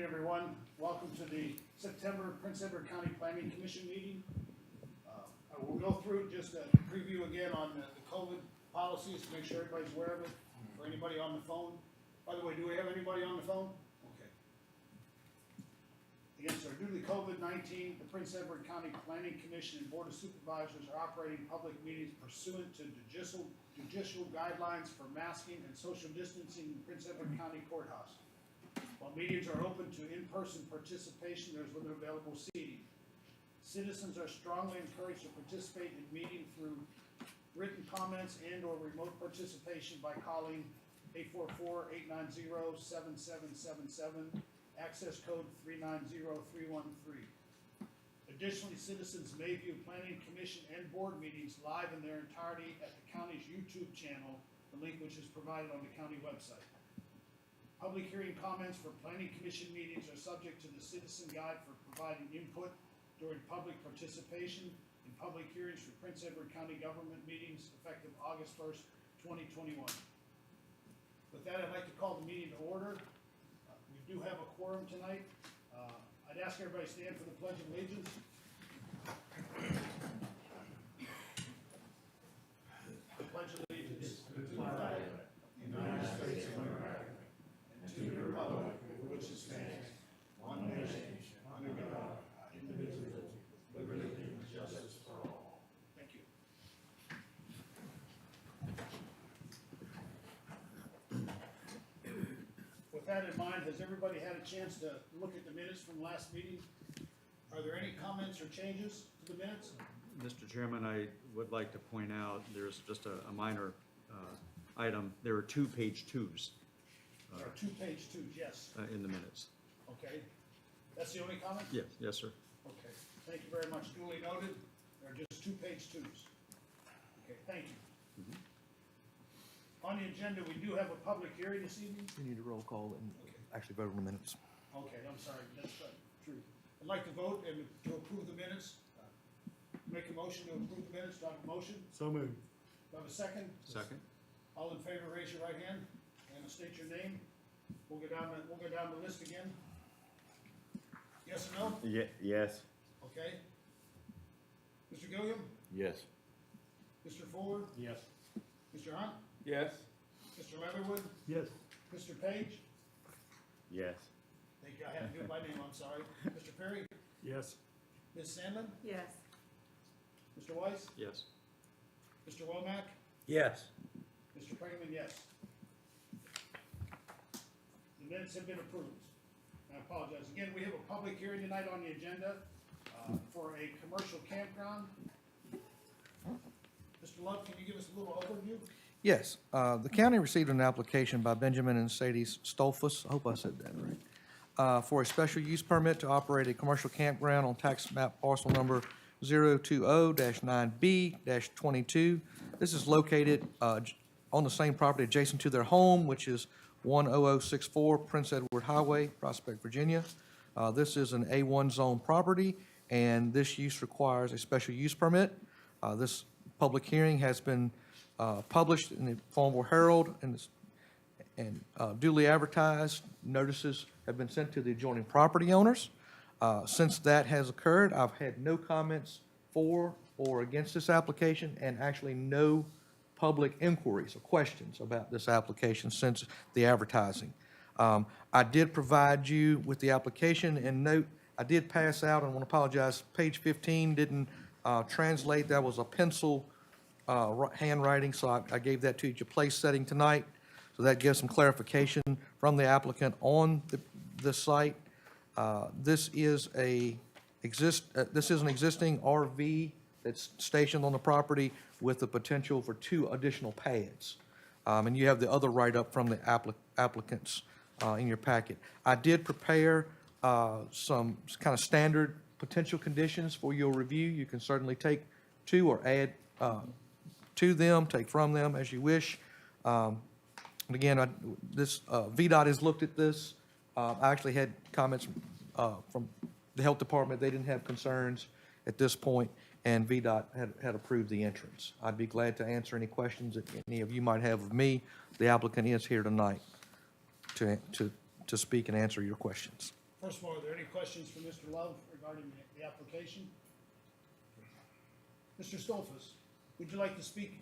evening, everyone. Welcome to the September Prince Edward County Planning Commission meeting. I will go through just a preview again on the COVID policies to make sure everybody's aware of it. For anybody on the phone. By the way, do we have anybody on the phone? Okay. Again, sir, due to COVID-19, the Prince Edward County Planning Commission and Board of Supervisors are operating public meetings pursuant to judicial guidelines for masking and social distancing in Prince Edward County Courthouse. While meetings are open to in-person participation, there's limited available seating. Citizens are strongly encouraged to participate in meeting through written comments and or remote participation by calling 844-890-7777, access code 390313. Additionally, citizens may view Planning Commission and board meetings live in their entirety at the county's YouTube channel, the link which is provided on the county website. Public hearing comments for Planning Commission meetings are subject to the Citizen Guide for providing input during public participation in public hearings for Prince Edward County government meetings effective August 1st, 2021. With that, I'd like to call the meeting to order. We do have a quorum tonight. I'd ask everybody to stand for the Pledge of Allegiance. The Pledge of Allegiance to the flag of the United States of America and to the republic for which it stands, one nation, under God, indivisible, with liberty and justice for all. Thank you. With that in mind, has everybody had a chance to look at the minutes from last meeting? Are there any comments or changes to the minutes? Mr. Chairman, I would like to point out, there's just a minor item. There are 2 page 2s. There are 2 page 2s, yes. In the minutes. Okay. That's the only comment? Yes, yes, sir. Okay. Thank you very much. Duly noted. There are just 2 page 2s. Okay, thank you. On the agenda, we do have a public hearing this evening. You need a roll call and actually vote on the minutes. Okay, I'm sorry, that's true. I'd like to vote and to approve the minutes. Make a motion to approve the minutes. Do I have a motion? So moved. Do I have a second? Second. All in favor, raise your right hand and state your name. We'll go down the list again. Yes or no? Yes. Okay. Mr. Gilliam? Yes. Mr. Ford? Yes. Mr. Hunt? Yes. Mr. Leatherwood? Yes. Mr. Page? Yes. Thank you. I had to do it by name, I'm sorry. Mr. Perry? Yes. Ms. Sandlin? Yes. Mr. Weiss? Yes. Mr. Womack? Yes. Mr. Pringman, yes. The minutes have been approved. I apologize. Again, we have a public hearing tonight on the agenda for a commercial campground. Mr. Love, can you give us a little overview? Yes, the county received an application by Benjamin and Sadie Stolfus, I hope I said that right, for a special use permit to operate a commercial campground on tax map parcel number 020-9B-22. This is located on the same property adjacent to their home, which is 10064 Prince Edward Highway, Prospect, Virginia. This is an A1 zone property, and this use requires a special use permit. This public hearing has been published in the Farmville Herald and duly advertised. Notices have been sent to the adjoining property owners. Since that has occurred, I've had no comments for or against this application, and actually no public inquiries or questions about this application since the advertising. I did provide you with the application, and note, I did pass out, and I want to apologize, page 15 didn't translate. That was a pencil handwriting, so I gave that to you at your place setting tonight. So that gives some clarification from the applicant on this site. This is an existing RV that's stationed on the property with the potential for 2 additional pads. And you have the other write-up from the applicants in your packet. I did prepare some kind of standard potential conditions for your review. You can certainly take 2 or add to them, take from them as you wish. And again, VDOT has looked at this. I actually had comments from the health department. They didn't have concerns at this point, and VDOT had approved the entrance. I'd be glad to answer any questions that any of you might have of me. The applicant is here tonight to speak and answer your questions. First of all, are there any questions for Mr. Love regarding the application? Mr. Stolfus, would you like to speak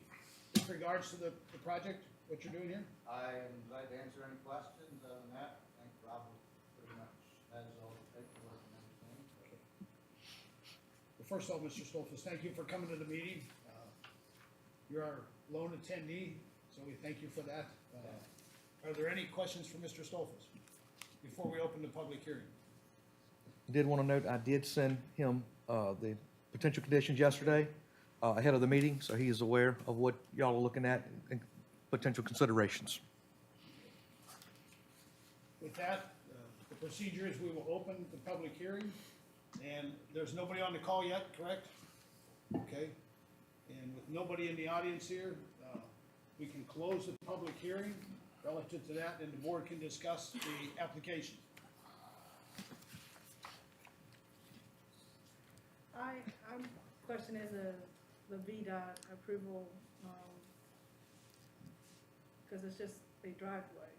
with regards to the project, what you're doing here? I am glad to answer any questions on that. I think Robert pretty much has all the paperwork and everything. Well, first of all, Mr. Stolfus, thank you for coming to the meeting. You're our lone attendee, so we thank you for that. Are there any questions for Mr. Stolfus before we open the public hearing? Did want to note, I did send him the potential conditions yesterday ahead of the meeting, so he is aware of what y'all are looking at and potential considerations. With that, the procedure is we will open the public hearing, and there's nobody on the call yet, correct? Okay, and with nobody in the audience here, we can close the public hearing relative to that, and the board can discuss the application. I'm questioning the VDOT approval, because it's just a driveway.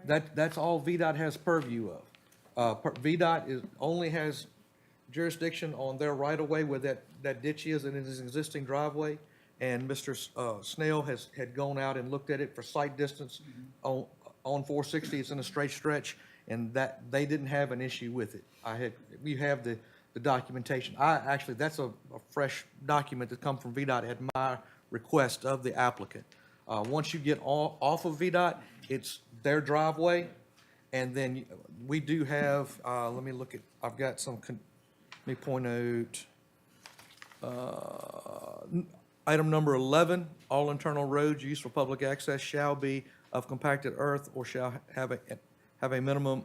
Right? That's all VDOT has purview of. VDOT only has jurisdiction on their right-of-way where that ditch is and it is an existing driveway. And Mr. Snell had gone out and looked at it for sight distance on 460. It's in a straight stretch, and that they didn't have an issue with it. We have the documentation. Actually, that's a fresh document that come from VDOT at my request of the applicant. Once you get off of VDOT, it's their driveway, and then we do have, let me look at, I've got some, let me point out, item number 11, all internal roads used for public access shall be of compacted earth or shall have a minimum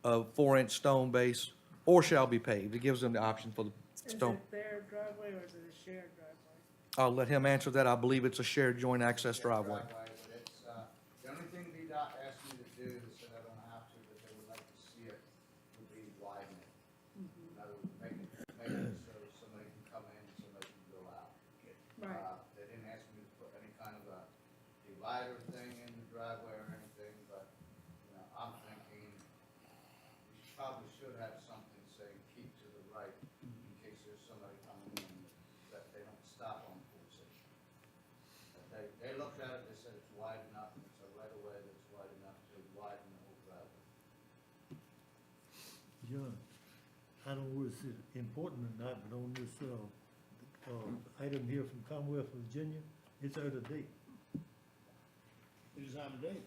of 4-inch stone base or shall be paved. It gives them the option for the stone. Is it their driveway or is it a shared driveway? I'll let him answer that. I believe it's a shared joint access driveway. But it's, the only thing VDOT asked me to do, they said I don't have to, but they would like to see it, would be widen it. In other words, make it so somebody can come in and somebody can go out. Right. They didn't ask me to put any kind of a divider thing in the driveway or anything, but, you know, I'm thinking we probably should have something saying keep to the right in case there's somebody coming in that they don't stop on 460. They looked at it, they said it's wide enough, it's a right of way that's wide enough to widen the whole driveway. John, I don't know if it's important or not, but on this, item here from Commonwealth, Virginia, it's out of date. It is out of date.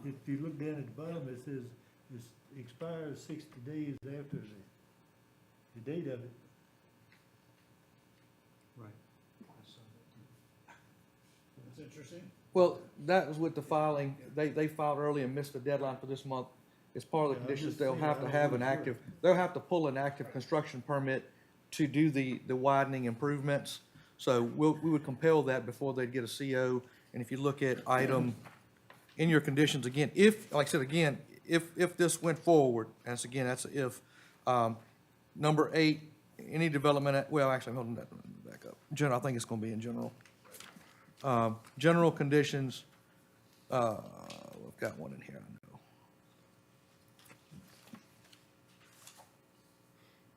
If you look down at the bottom, it says it expires 60 days after the date of it. Right. That's interesting. Well, that was with the filing. They filed early and missed the deadline for this month. As part of the Yeah, I'm conditions, just they'll saying, have I to don't have know an for sure. active, they'll have to pull an active construction permit to do the widening improvements. So we would compel that before they'd get a CO. And if you look at item, in your conditions, again, if, like I said, again, if this went forward, and it's again, that's a if, number 8, any development, well, actually, hold on, back up. General, I think it's gonna be in general. General conditions, we've got one in here, I know.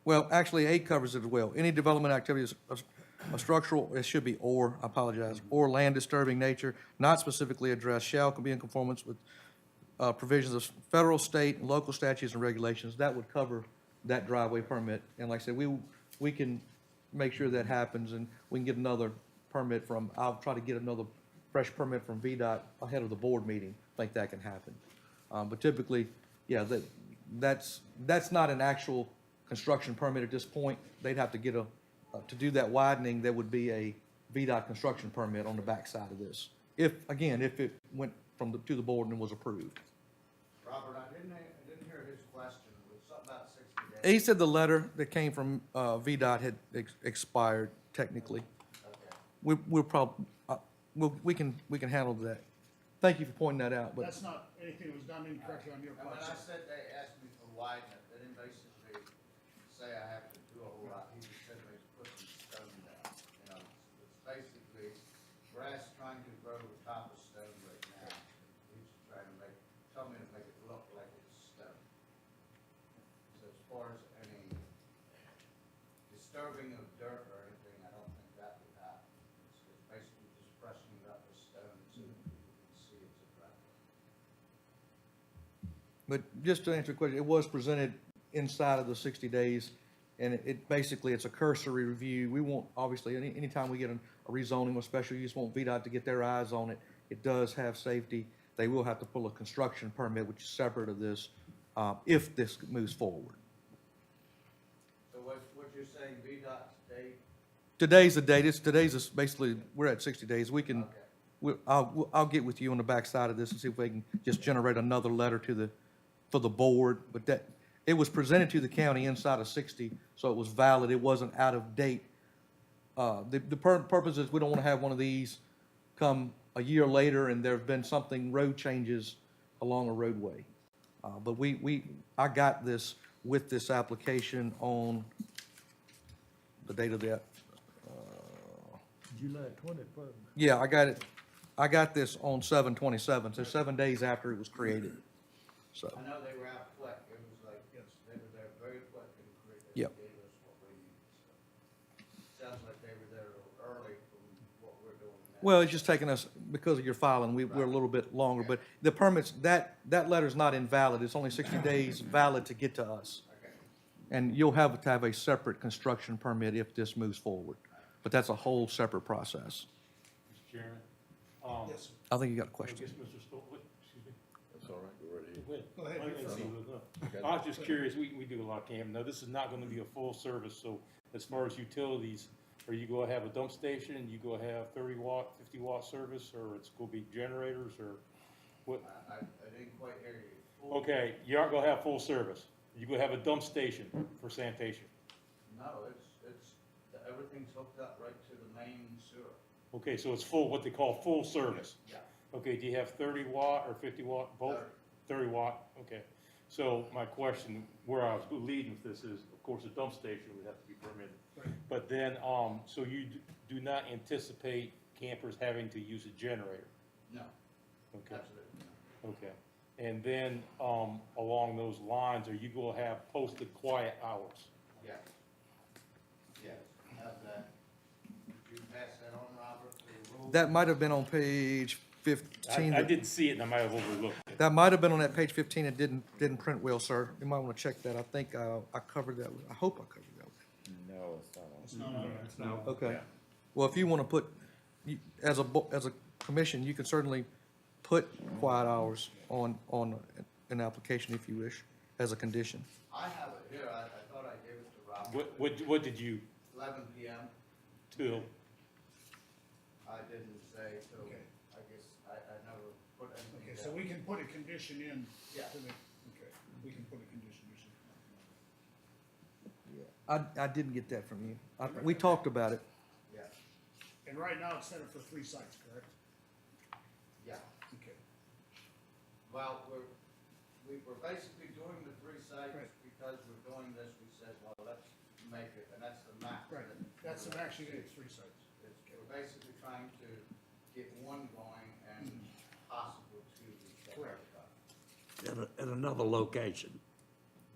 Well, actually, 8 covers it as well. Any development activities of a structural, it should be or, I apologize, or land disturbing nature, not specifically addressed, shall be in conformance with provisions of federal, state, and local statutes and regulations. That would cover that driveway permit. And like I said, we can make sure that happens, and we can get another permit from, I'll try to get another fresh permit from VDOT ahead of the board meeting. I think that can happen. But typically, yeah, that's not an actual construction permit at this point. They'd have to get to do that widening, there would be a VDOT construction permit on the backside of this. If it went to the board and was approved. Robert, I didn't hear his question. It was something about 60 days. He said the letter that came from VDOT had expired technically. Okay. We'll probably, we can handle that. Thank you for pointing that out, but That's not anything that was done incorrectly on your And when part. I said they asked me to widen it, they didn't basically say I have to do a whole lot. He just said they put some stone down. You know, it's basically grass trying to grow the top of stone right now. He's trying to tell me to make it look like it's stone. far as any disturbing of dirt or anything, I don't think that would happen. It's basically just freshening up the stones so that people can see it's a driveway. But just to answer your question, it was presented inside of the 60 days, and it basically, it's a cursory review. We want, obviously, anytime we get a rezoning or special use, want VDOT to get their eyes on it. It does have safety. They will have to pull a construction permit, which is separate of this, if this moves forward. So what you're saying, VDOT's date? Today's the date. Today's is basically, we're at 60 days. We can, Okay. I'll get with you on the backside of this and see if we can just generate another letter for the board. But it was presented to the county inside of 60, so it was valid. It wasn't out of date. The purpose is we don't want to have one of these come a year later and there've been road changes along a roadway. But I got this with this application on the date of that. July 21st. Yeah, I got this on 7/27, so 7 days after it was created. So, I know they were out quick, it was like, Yes. they were there very quick and quick, they Yep. gave us what we needed, so. Sounds like they were there a little early from what we're doing now. well, it's just taking us, because of your filing, we're a little bit longer, but the permits, that letter's not invalid. It's only 60 days valid to get to us. Okay. And you'll have to have a separate construction permit if this moves forward. But that's a whole separate process. Mr. Chairman? Yes, I think you got a I question. guess Mr. Stoll, excuse me. That's all right, go right ahead. Go ahead. Go ahead. I didn't see you look up. I was just curious, we do a lot of camping. Now, this is not gonna be a full service, so as far as utilities, are you gonna have a dump station, you gonna have 30-watt, 50-watt service, or it's gonna be generators, or what? I didn't quite hear you. Full- Okay, you aren't gonna have full service. You gonna have a dump station for sanitation. No, everything's hooked up right to the main sewer. Okay, so it's full, what they call full service. Yeah. Okay, do you have 30-watt or 50-watt, both? 30-watt, okay. So my question, where I was leading with this is, of course, a dump station would have to be permitted. Right. But then, so you do not anticipate campers having to use a generator? No, Okay, absolutely not. okay. And then, along those lines, are you gonna have posted quiet hours? Yeah. Yes, have that. Did you pass that on, Robert, the rule? That might have been on page 15. I didn't see it and I might have overlooked it. That might have been on that page 15. It didn't print well, sir. You might want to check that. I think I covered that. I hope I covered that. No, it's not on. it's not on there. No. Okay. Yeah. Well, if you want to put, as a commission, you can certainly put quiet hours on an application if you wish, as a condition. I have it here, I thought I gave it to Robert. What did you, 11 PM, till? I didn't say, so Okay. I guess I never put anything Okay, down. so we can put a condition in Yeah. to the, okay, we can put a condition. I didn't get that from you. We talked about it. Yeah, And right now it's set up for 3 sites, correct? yeah. Okay. Well, we're basically doing the 3 sites Right. because we're doing this, we said, well, let's make it, and that's the max. Right, that's the max you get, 3 sites. We're basically trying to get 1 going and possible 2. Correct. At another location.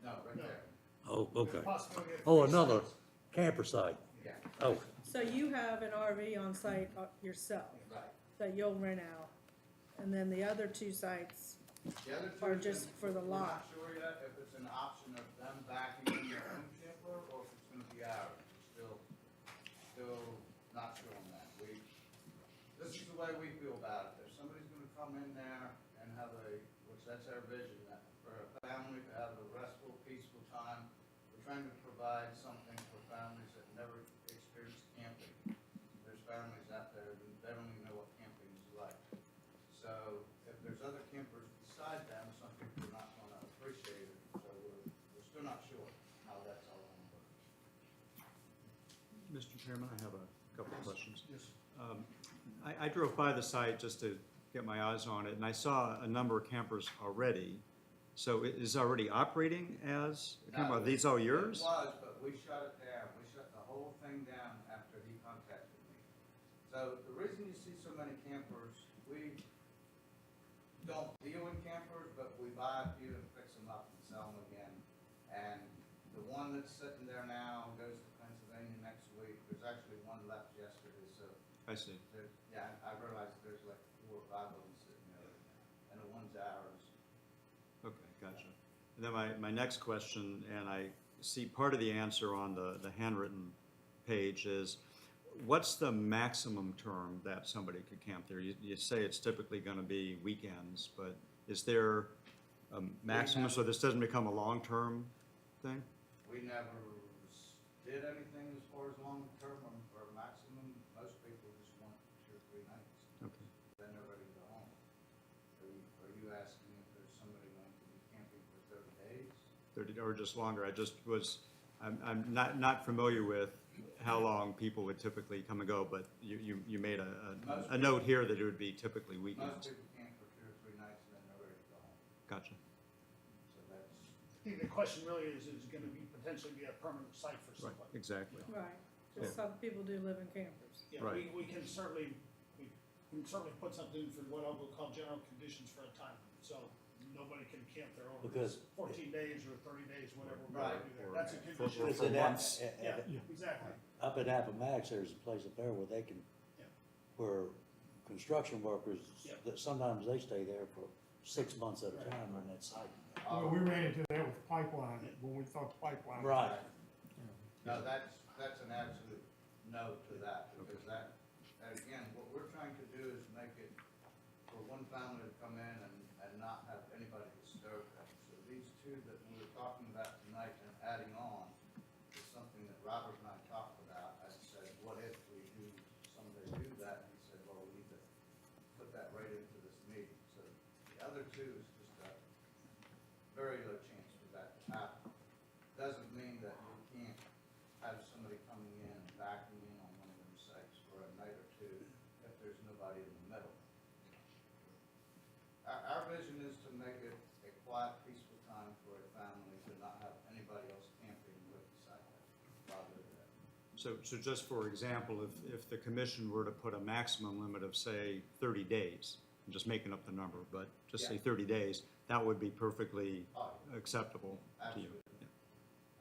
No, right No. there, Oh, There's okay. a possibility of Oh, 3 another sites. camper site. yeah, Oh, So you have an RV on site yourself right. that you'll rent out, and then the other 2 sites, The other 2 Or is just in- for the we're lot? not sure yet if it's an option of them backing in their own camper or if it's gonna be ours. We're still not sure on that. This is the way we feel about it. If somebody's gonna come in there and have which that's our vision, that for a family to have a restful, peaceful time, we're trying to provide something for families that never experienced camping. There's families out there that they don't even know what camping is like. So if there's other campers beside them, some people are not gonna appreciate it, so we're still not sure how that's all gonna work. Mr. Chairman, I have a couple of questions. Yes. I drove by the site just to get my eyes on it, and I saw a number of campers already. So it is already operating as a camper? Are these all yours? It was, but we shut it down. We shut the whole thing down after he contacted me. So the reason you see so many campers, we don't deal in campers, but we buy a few and fix them up and sell them again. And one that's sitting there now goes to Pennsylvania next week. There's actually one left yesterday, so I see. there, yeah, I realize there's like 4 or 5 of them sitting there right now, and the one's ours. Okay, gotcha. And then my next question, and I see part of the answer on the handwritten page is, what's the maximum term that somebody could camp there? You say it's typically gonna be weekends, but is there a maximum, so this doesn't become a long-term thing? We never did anything as far as long-term or maximum. Most people just want 2 or 3 nights. Okay. Then they're ready to go home. Are you asking if there's somebody going to be camping for 30 days? 30, or just longer? I'm not familiar with how long people would typically come and go, but you made a note here that it would be typically Most weekends. people camp for 2 or 3 nights and then they're ready to go home. Gotcha. So that's, I think the question really is it gonna be potentially be a permanent site for Right, somebody? exactly. Right, just some people do live in campers. Yeah, Right. we can certainly put something in for what I will call general conditions for a time, so nobody can camp there over Because- 14 days or 30 days, whatever we're Right. gonna do there. That's a For condition. Because in months. Yeah, exactly. Up in Appomattox, there's a place up there where they can, Yeah. where construction workers, Yeah. that sometimes they stay there for 6 months at a time on that site. Well, we ran into that with pipeline, when we thought the pipeline. Right. no, that's an absolute no to that, because that, again, what we're trying to do is make it for one family to come in and not have anybody disturb them. So these 2 that we were talking about tonight and adding on is something that Robert and I talked about. I said, what if we someday do that? And he said, well, we need to put that right into this meeting. So the other 2 is just a very low chance for that to happen. Doesn't mean that you can't have somebody coming in and backing in on one of them sites for a night or 2 if there's nobody in the middle. Our vision is to make it a quiet, peaceful time for a family to not have anybody else camping with beside them while they're there. So just for example, if the commission were to put a maximum limit of, say, 30 days, I'm just making up the number, but just say Yeah. 30 days, that would be perfectly Oh, acceptable to you. absolutely.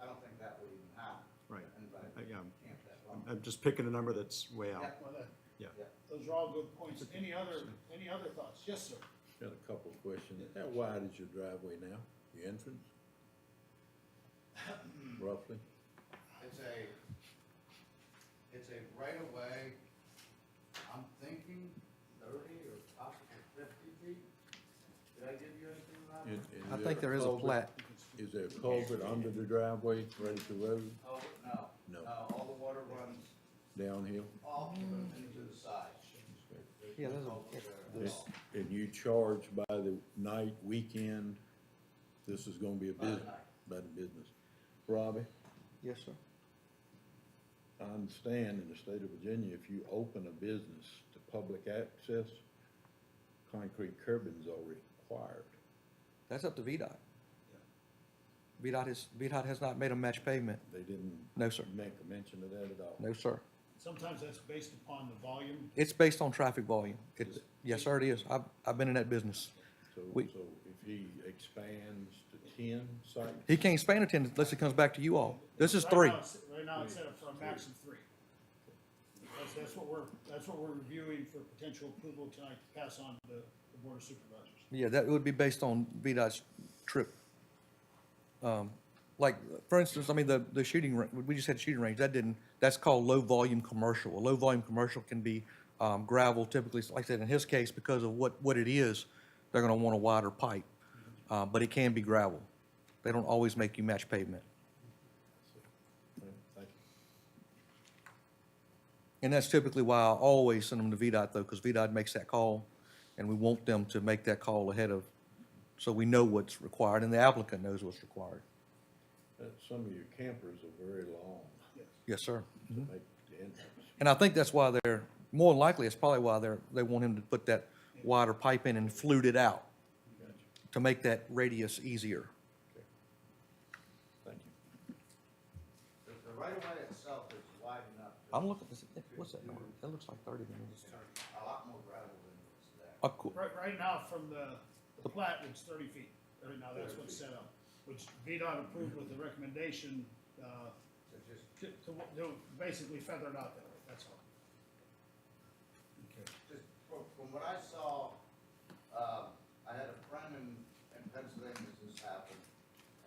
I don't think that would even happen. Right. Anybody Yeah, would camp that long. I'm just picking a number that's way out. Yeah. Well, Yeah. those are all good points. Any other thoughts? Yes, sir. Got a couple of questions. How wide is your driveway now, your entrance? Roughly? It's a right of way, I'm thinking 30 or possibly 50 feet. Did I give you anything about it? I think there is a plat. Is there a culvert under the driveway, right at the road, Oh, no. No. All the water runs downhill? off into the side. Yeah, there's a- culvert there. And you charge by the night, weekend, this is gonna be a By the business, night. by the business. Robbie, Yes, sir. I understand in the state of Virginia, if you open a business to public access, concrete curbings are required. That's up to VDOT. VDOT has not made a match pavement. They didn't No, sir. make a mention of that at all. No, sir. Sometimes that's based upon the volume. It's based on traffic volume. Yes, sir, it is. I've been in that business. So, We- so if he expands to 10 sites, He can't expand it unless it comes back to you all. This is Right 3. now Right now, it's set up for a max of 3. That's what we're reviewing for potential approval tonight to pass on to the Board of Supervisors. Yeah, that would be based on VDOT's trip. Like, for instance, I mean, the shooting, we just had shooting range, that's called low-volume commercial. A low-volume commercial can be gravel typically, like I said, in his case, because of what it is, they're gonna want a wider pipe. But it can be gravel. They don't always make you match pavement. thank you. And that's typically why I always send them to VDOT though, because VDOT makes that call, and we want them to make that call ahead of, so we know what's required, and the applicant knows what's required. Some of your campers are very long Yes, sir. to make the entrance. And I think that's why more than likely, it's probably why they want him to put that wider pipe in and flute it out Gotcha. to make that radius easier. Okay. Thank you. The right of way itself is wide enough. I'm looking, what's that number? That looks like 30 minutes. A lot more gravel than what's there. Oh, cool. Right now, from the plat, it's 30 feet. Right now, that's what's set up, which VDOT approved with the recommendation to just, to basically feather it out that way, that's all. Okay. just from what I saw, I had a friend in Pennsylvania this happened,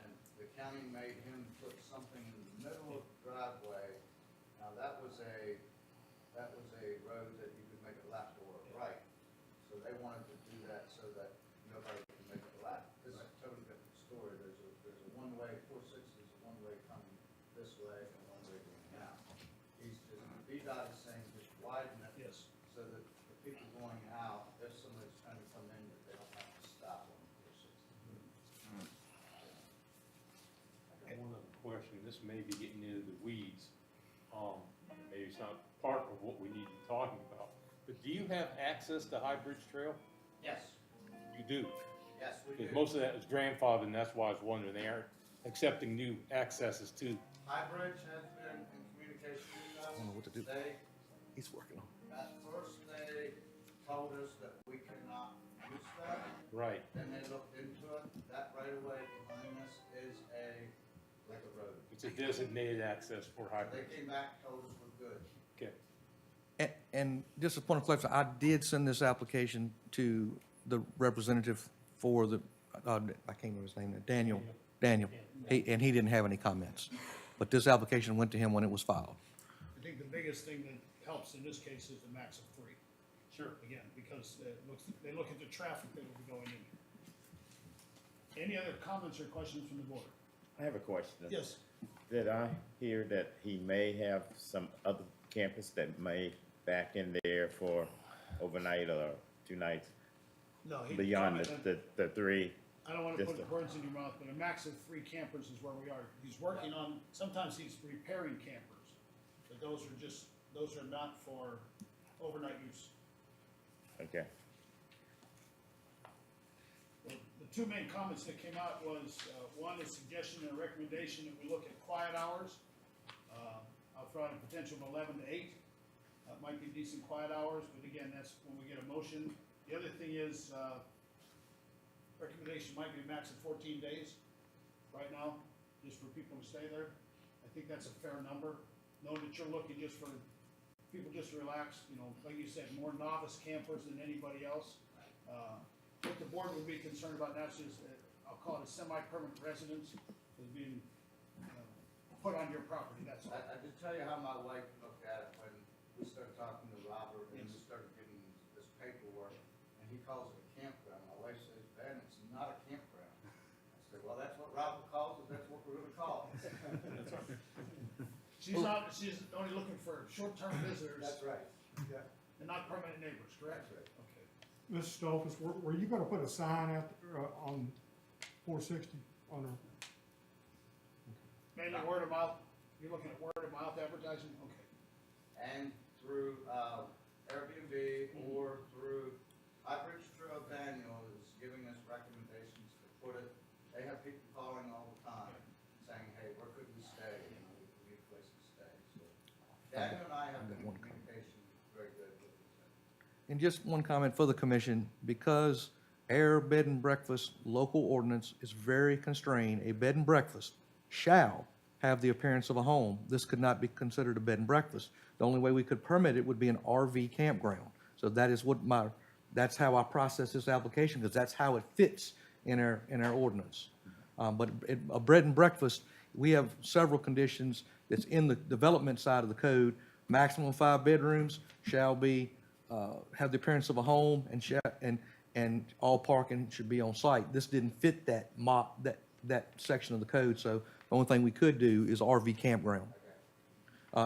and the county made him put something in the middle of the driveway. Now, that was a road that you could make a left or a right. So they wanted to do that so that nobody can make a left. This is a totally different story. There's a one-way, 460 is a one-way coming this way and one way going out. VDOT is saying just widen it. Yes. So that the people going out, if somebody's trying to come in, that they don't have to stop on 460. I got one other question, this may be getting into the weeds, maybe it's not part of what we need to be talking about, but do you have access to High Bridge Trail? Yes, You do, yes, we do. because most of that is grandfathered, and that's why I was wondering, they aren't accepting new accesses to. High Bridge has been in communication with us. I don't know what to do. They, He's working on at first, they told us that we cannot use that. Right. Then they looked into it. That right of way behind us is like a road. It's a designated access for High They Bridge. came back, told us we're good. Okay. And just a point of clarification, I did send this application to the representative for the, I can't remember his name, Daniel. And he didn't have any comments. But this application went to him when it was filed. I think the biggest thing that helps in this case is the max of 3. Sure. Again, because they look at the traffic that will be going in. Any other comments or questions from the board? I have a question. Yes. Did I hear that he may have some other campus that may back in there for overnight or 2 nights No, he. beyond the 3? I don't want to just put words in your mouth, but a max of 3 campers is where we are. He's working on, sometimes he's repairing campers, but those are not for overnight use. Okay. Well, the 2 main comments that came out was, one, a suggestion and a recommendation that we look at quiet hours. I'll throw out a potential of 11 to 8. Might be decent quiet hours, but again, that's when we get a motion. The other thing is, recommendation might be a max of 14 days right now, just for people to stay there. I think that's a fair number. Know that you're looking just for people just to relax, like you said, more novice campers than anybody else. What the board would be concerned about now is, I'll call it a semi-permanent residence, is being put on your property, that's all. I just tell you how my wife looked at it when we started talking to Robert and we started getting this paperwork, and he calls it a campground. My wife says, Ben, it's not a campground. I said, well, that's what Robert calls it, that's what we're gonna call it. She's only looking for short-term visitors That's right. Yeah. and not permanent neighbors, correct? That's right. Okay. Mr. Stolfus, were you gonna put a sign out on 460 on her? Mainly word of mouth, you're looking at word of mouth advertising, okay. And through Airbnb or through High Bridge Trail, Daniel is giving us recommendations to put it. They have people calling all the time saying, hey, where could we stay? We need a place to stay. So Daniel and I have been in communication very good with each other. And just one comment for the commission, because air bed and breakfast local ordinance is very constrained, a bed and breakfast shall have the appearance of a home. This could not be considered a bed and breakfast. The only way we could permit it would be an RV campground. So that is that's how I process this application, because that's how it fits in our ordinance. But a bed and breakfast, we have several conditions that's in the development side of the code. Maximum 5 bedrooms shall be, have the appearance of a home, and all parking should be on site. This didn't fit that section of the code, so the only thing we could do is RV campground.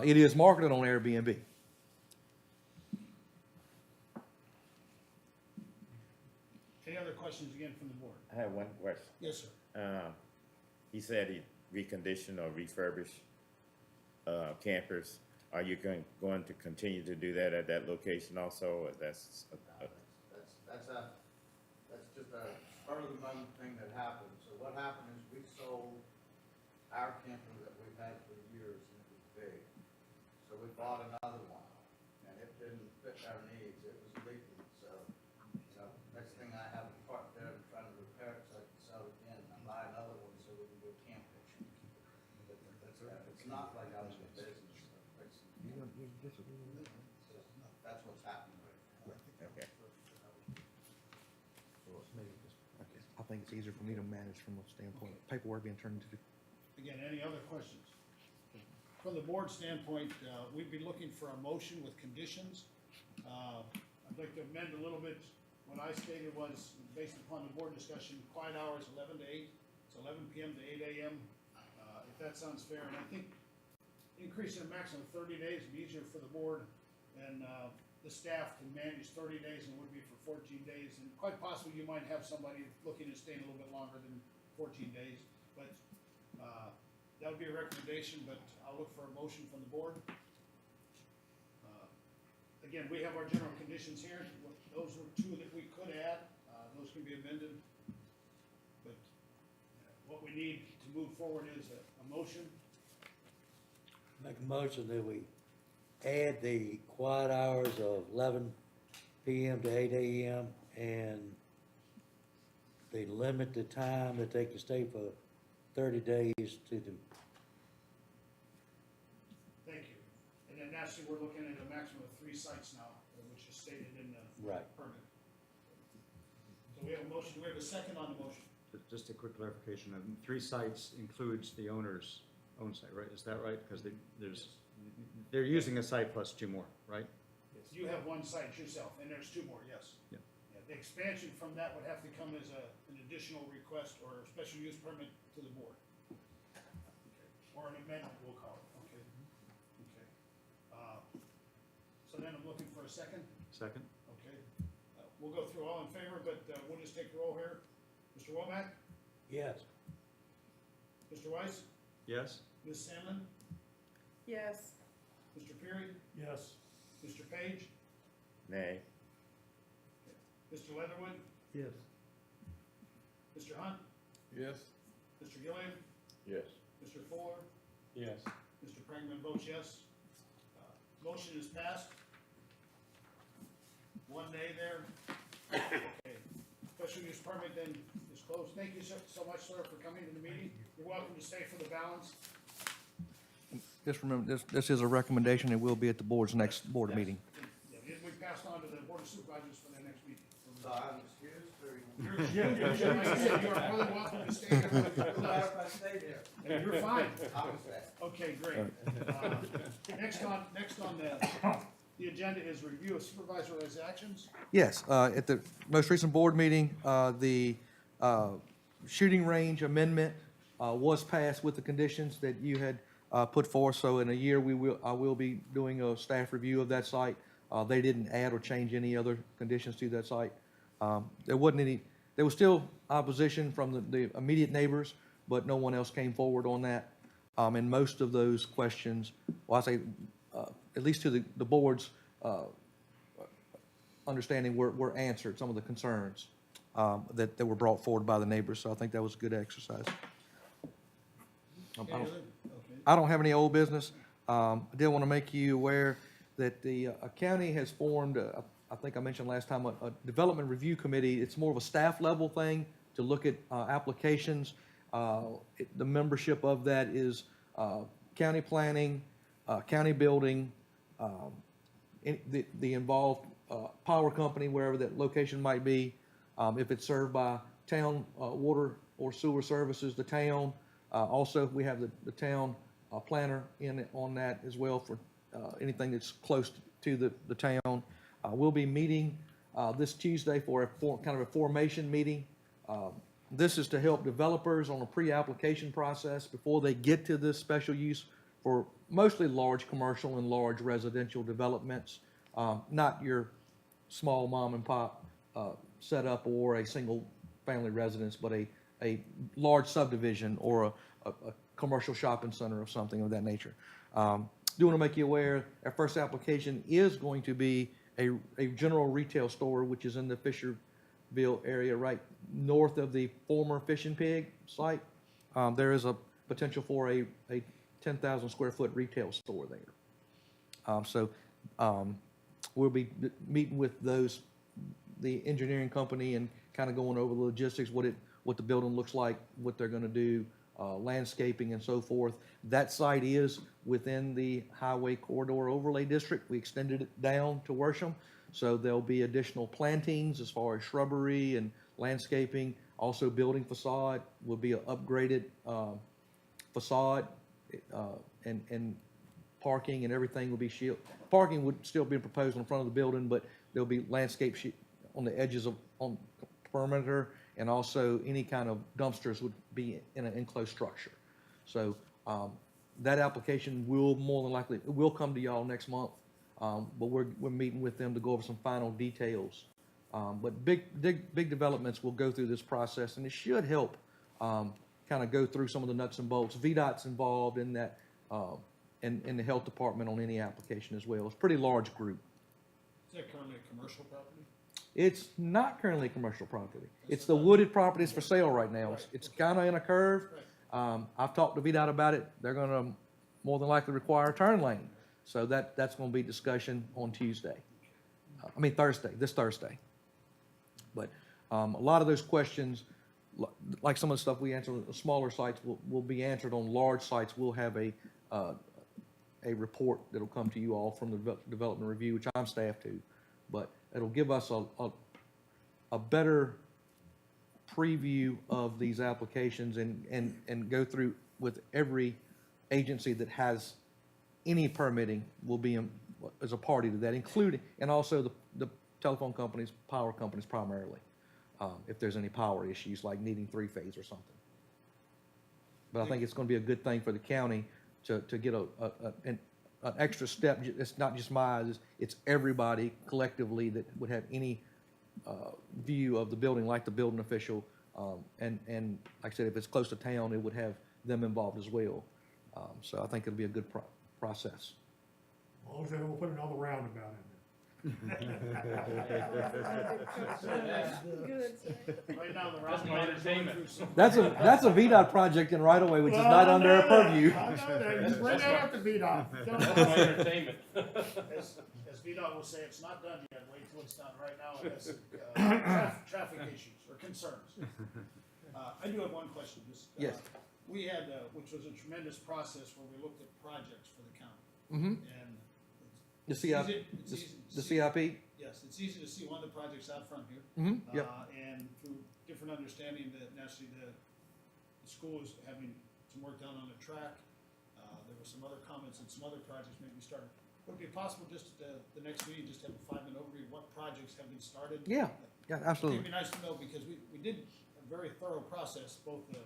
It is marketed on Airbnb. Any other questions again from the board? I have one question. Yes, sir. He said he reconditioned or refurbished campers. Are you going to continue to do that at that location also? Or that's That's just a spur of the moment thing that happened. So what happened is we sold our camper that we've had for years, and it was big. So we bought another one, and it didn't fit our needs. It was leaking. So, next thing I have it parked there and trying to repair it so I can sell it again. I buy another one so we can go camping. That's not like I'm in the business of fixing. That's what's happening right now. Okay. I think it's easier for me to manage from a standpoint, of paperwork being turned into. Again, any other questions? From the board standpoint, we'd be looking for a motion with conditions. I'd like to amend a little bit. What I stated was, based upon the board discussion, quiet hours 11 to 8, so 11 PM to 8 AM. If that sounds fair, and I think increasing the maximum of 30 days would be easier for the board and the staff to manage 30 days than it would be for 14 days. And quite possibly, you might have somebody looking at staying a little bit longer than 14 days. But that would be a recommendation, but I'll look for a motion from the board. Again, we have our general conditions here. Those were two that we could add. Those can be amended. But what we need to move forward is a motion. Make a motion that we add the quiet hours of 11 PM to 8 AM and they limit the time that they can stay for 30 days to the, Thank you. And then actually, we're looking at a maximum of 3 sites now, which is stated in the Right. permit. So we have a motion. Do we have a second on the motion? Just a quick clarification, 3 sites includes the owner's own site, right? Is that right? Because they're using a site plus 2 more, right? You have 1 site yourself, and there's 2 more, yes. Yeah. Yeah, the expansion from that would have to come as an additional request or a special use permit to the board. Okay. Or an amendment, we'll call it, okay? Okay. So then I'm looking for a second, Second? okay? We'll go through all in favor, but we'll just take roll here. Mr. Womack? yes. Mr. Weiss? Yes? Ms. Salmon? Yes. Mr. Perry? Yes. Mr. Page? Nay. Mr. Leatherwood? Yes. Mr. Hunt? Yes. Mr. Gilliam? Yes. Mr. Fuller? Yes. Mr. Prangman votes yes. Motion is passed. 1 nay there. Okay. Special use permit then is closed. Thank you so much, sir, for coming to the meeting. You're welcome to stay for the balance. Just remember, this is a recommendation. It will be at the board's next board meeting. Yeah, we passed on to the board of supervisors for their next meeting. So I'm excused, or Like I said, you are more than welcome to stay here with no matter us. if I stay there? And you're fine. I'm set. Okay, great. Next on the agenda is review of supervisor's actions. Yes, at the most recent board meeting, the shooting range amendment was passed with the conditions that you had put forth. So in a year, I will be doing a staff review of that site. They didn't add or change any other conditions to that site. There was still opposition from the immediate neighbors, but no one else came forward on that. And most of those questions, well, I say, at least to the board's understanding, were answered, some of the concerns that were brought forward by the neighbors. So I think that was a good exercise. I don't have any old business. I did want to make you aware that the county has formed, I think I mentioned last time, a development review committee. It's more of a staff level thing to look at applications. The membership of that is county planning, county building, the involved power company, wherever that location might be. If it's served by town water or sewer services, the town. Also, we have the town planner on that as well for anything that's close to the town. We'll be meeting this Tuesday for kind of a formation meeting. This is to help developers on a pre-application process before they get to this special use for mostly large commercial and large residential developments, not your small mom and pop setup or a single family residence, but a large subdivision or a commercial shopping center of something of that nature. Do want to make you aware, our first application is going to be a general retail store, which is in the Fisherville area, right north of the former Fish and Pig site. There is a potential for a 10,000 square foot retail store there. So we'll be meeting with the engineering company and kind of going over the logistics, what the building looks like, what they're going to do, landscaping and so forth. That site is within the highway corridor overlay district. We extended it down to Worsham. So there'll be additional plantings as far as shrubbery and landscaping. Also building facade will be an upgraded facade, and parking and everything will be shielded. Parking would still be proposed in front of the building, but there'll be landscape on the edges on perimeter, and also any kind of dumpsters would be in an enclosed structure. So that application will more than likely, it will come to y'all next month, but we're meeting with them to go over some final details. But big developments will go through this process, and it should help kind of go through some of the nuts and bolts. VDOT's involved in that, in the health department on any application as well. It's a pretty large group. Is that currently a commercial property? It's not currently commercial property. It's the wooded properties for sale right now. It's kind of in a curve. I've talked to VDOT about it. They're going to more than likely require a turn lane. So that's going to be discussion on Thursday, this Thursday. But a lot of those questions, like some of the stuff we answer on the smaller sites, will be answered on large sites. We'll have a report that'll come to you all from the development review, which I'm staffed to. But it'll give us a better preview of these applications and go through with every agency that has any permitting will be as a party to that, including, and also the telephone companies, power companies primarily, if there's any power issues like needing three-phase or something. But I think it's going to be a good thing for the county to get an extra step. It's not just my eyes, it's everybody collectively that would have any view of the building, like the building official. And like I said, if it's close to town, it would have them involved as well. So I think it'll be a good process. As long as they don't put another roundabout in Good. Right now, the That's my roundabout is going entertainment. through some. That's a VDOT project in right of way, which is not under our purview. I know that, just bring that up to VDOT. That's my entertainment. As VDOT will say, it's not done yet, wait till it's done. Right now, it has traffic issues or concerns. I do have one question. Yes. We had, which was a tremendous process where we looked at projects for the county. Mm-hmm. And The it's CIP, easy to the see- CIP? Yes, it's easy to see one of the projects out front here. Mm-hmm, yep. And through different understanding that naturally the school is having some work done on the track. There were some other comments and some other projects maybe started. Would it be possible just at the next meeting, just have a 5-minute overview of what projects have been started? Yeah, absolutely. It'd be nice to know because we did a very thorough process, both the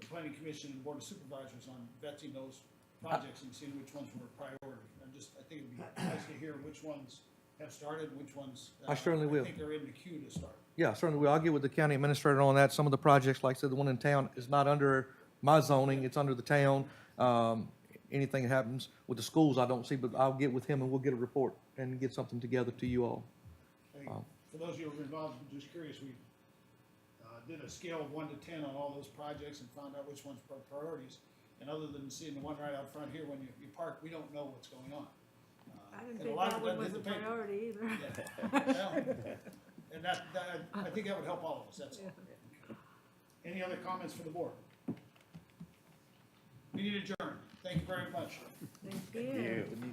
planning commission and board of supervisors on vetting those projects and seeing which ones were priority. I think it'd be nice to hear which ones have started, which ones I certainly will. I think are in the queue to start. Yeah, certainly will. I'll get with the county administrator on that. Some of the projects, like I said, the one in town is not under my zoning, it's under the town. Anything that happens with the schools, I don't see, but I'll get with him and we'll get a report and get something together to you all. I think for those of you who are involved, I'm just curious, we did a scale of 1 to 10 on all those projects and found out which ones were priorities. And other than seeing the one right out front here, when you park, we don't know what's going on. I didn't And a think lot that of one it was doesn't a hit the paper. priority either. Yeah. Well, and I think that would help all of us, that's all. Any other comments for the board? Meeting adjourned. Thank you very much. Thank you. Yeah.